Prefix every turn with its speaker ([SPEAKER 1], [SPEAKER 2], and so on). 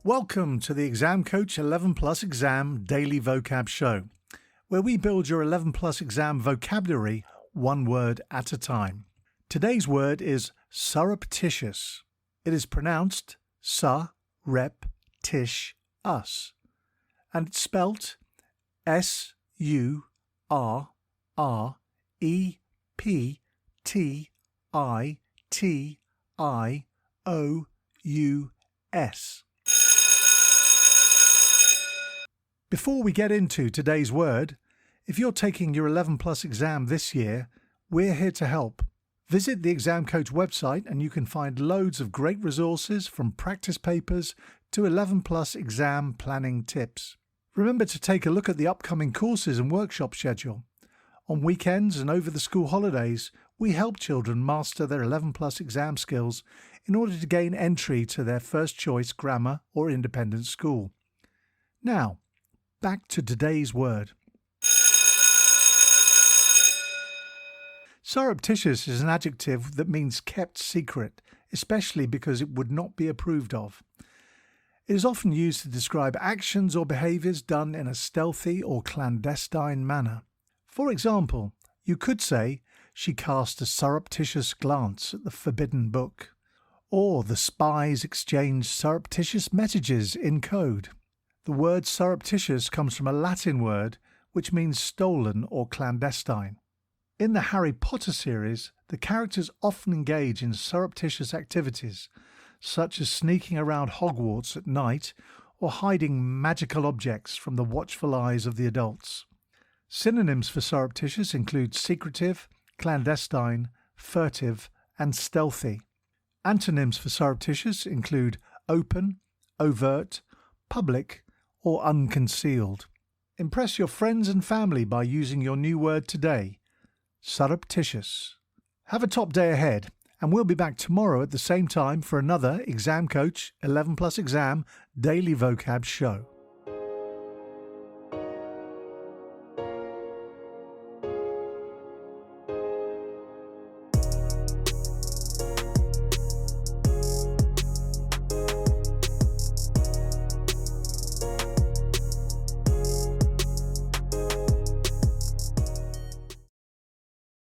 [SPEAKER 1] Welcome to the Exam Coach 11 Plus Exam Daily Vocab Show, where we build your 11 Plus exam vocabulary one word at a time. Today's word is surreptitious. It is pronounced surreptitious, and it's spelt surreptitious. Before we get into today's word, if you're taking your 11 Plus exam this year, we're here to help. Visit the Exam Coach website and you can find loads of great resources from practice papers to 11 Plus exam planning tips. Remember to take a look at the upcoming courses and workshop schedule. On weekends and over the school holidays, we help children master their 11 Plus exam skills in order to gain entry to their first choice grammar or independent school. Now, back to today's word. Surreptitious is an adjective that means kept secret, especially because it would not be approved of. It is often used to describe actions or behaviours done in a stealthy or clandestine manner. For example, you could say, she cast a surreptitious glance at the forbidden book, or the spies exchanged surreptitious messages in code. The word surreptitious comes from a Latin word which means stolen or clandestine. In the Harry Potter series, the characters often engage in surreptitious activities, such as sneaking around Hogwarts at night or hiding magical objects from the watchful eyes of the adults. Synonyms for surreptitious include secretive, clandestine, furtive, and stealthy. Antonyms for surreptitious include open, overt, public, or unconcealed. Impress your friends and family by using your new word today, surreptitious. Have a top day ahead, and we'll be back tomorrow at the same time for another Exam Coach 11 Plus Exam Daily Vocab Show.